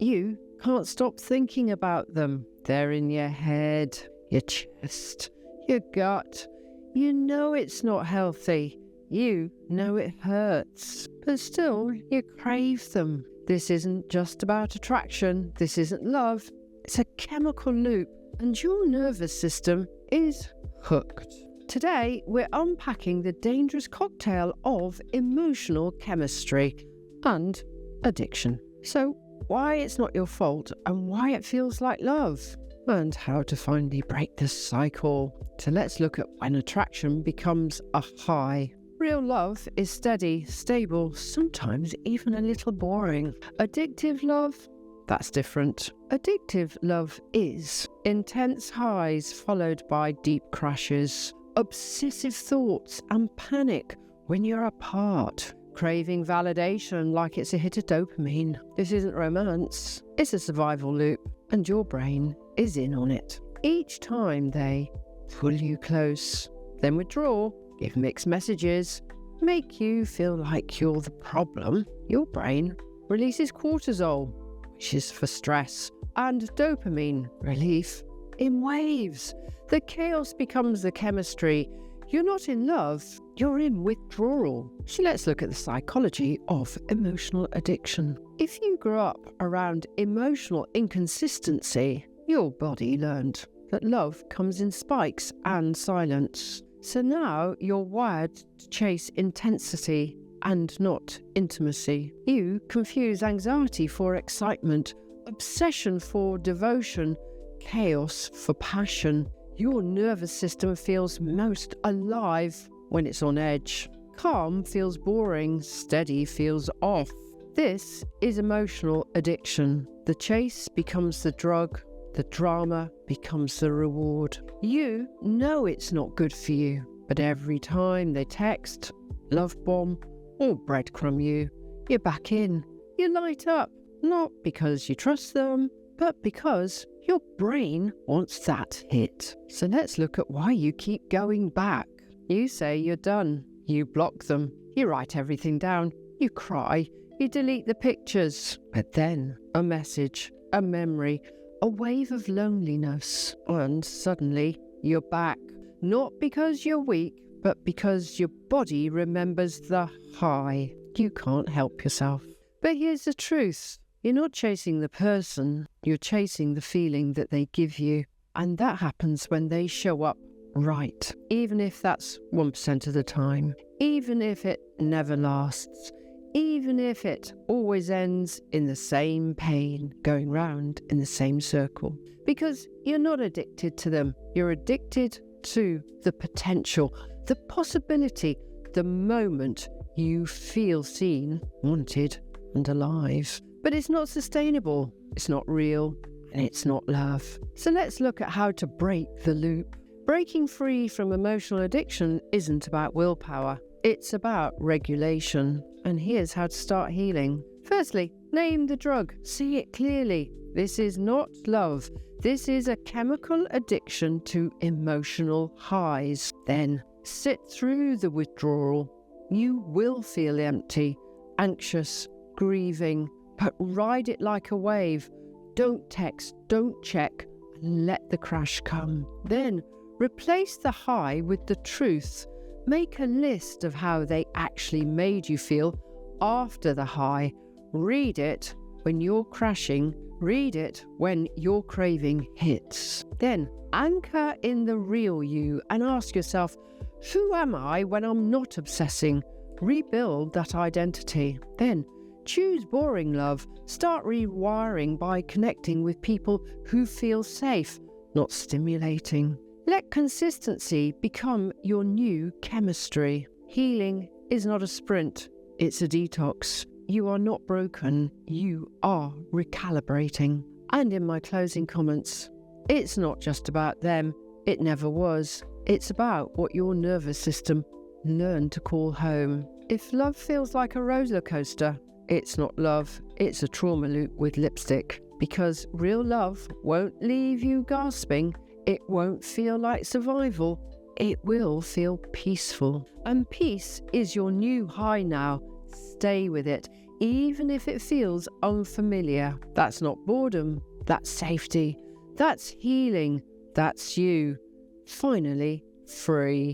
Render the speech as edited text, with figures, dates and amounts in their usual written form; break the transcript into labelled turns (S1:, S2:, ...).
S1: You can't stop thinking about them. They're in your head, your chest, your gut. You know it's not healthy. You know it hurts. But still, you crave them. This isn't just about attraction. This isn't love. It's a chemical loop. And your nervous system is hooked. Today, we're unpacking the dangerous cocktail of emotional chemistry and addiction. So, why it's not your fault and why it feels like love, and how to finally break the cycle. So let's look at when attraction becomes a high. Real love is steady, stable, sometimes even a little boring. Addictive love? That's different. Addictive love is intense highs followed by deep crashes, obsessive thoughts and panic when you're apart, craving validation like it's a hit of dopamine. This isn't romance, it's a survival loop, and your brain is in on it. Each time they pull you close, then withdraw, give mixed messages, make you feel like you're the problem, your brain releases cortisol, which is for stress, and dopamine relief in waves. The chaos becomes the chemistry. You're not in love, you're in withdrawal. So let's look at the psychology of emotional addiction. If you grew up around emotional inconsistency, your body learned that love comes in spikes and silence. So now you're wired to chase intensity and not intimacy. You confuse anxiety for excitement, obsession for devotion, chaos for passion. Your nervous system feels most alive when it's on edge. Calm feels boring, steady feels off. This is emotional addiction. The chase becomes the drug, the drama becomes the reward. You know it's not good for you, but every time they text, love bomb, or breadcrumb you, you're back in. You light up, not because you trust them, but because your brain wants that hit. So let's look at why you keep going back. You say you're done. You block them. You write everything down. You cry. You delete the pictures. But then a message, a memory, a wave of loneliness. And suddenly you're back. Not because you're weak, but because your body remembers the high. You can't help yourself. But here's the truth. You're not chasing the person, you're chasing the feeling that they give you. And that happens when they show up right, even if that's 1% of the time, even if it never lasts, even if it always ends in the same pain, going round in the same circle. Because you're not addicted to them, you're addicted to the potential, the possibility, the moment you feel seen, wanted, and alive. But it's not sustainable, it's not real, and it's not love. So let's look at how to break the loop. Breaking free from emotional addiction isn't about willpower, it's about regulation. And here's how to start healing. Firstly, name the drug, see it clearly. This is not love. This is a chemical addiction to emotional highs. Then sit through the withdrawal. You will feel empty, anxious, grieving, but ride it like a wave. Don't text, don't check, and let the crash come. Then replace the high with the truth. Make a list of how they actually made you feel after the high. Read it when you're crashing. Read it when your craving hits. Then anchor in the real you and ask yourself, who am I when I'm not obsessing? Rebuild that identity. Then choose boring love. Start rewiring by connecting with people who feel safe, not stimulating. Let consistency become your new chemistry. Healing is not a sprint, it's a detox. You are not broken, you are recalibrating. And in my closing comments, it's not just about them, it never was. It's about what your nervous system learned to call home. If love feels like a roller coaster, it's not love, it's a trauma loop with lipstick. Because real love won't leave you gasping, it won't feel like survival, it will feel peaceful. And peace is your new high now. Stay with it. even if it feels unfamiliar. That's not boredom, that's safety, that's healing, that's you. Finally free.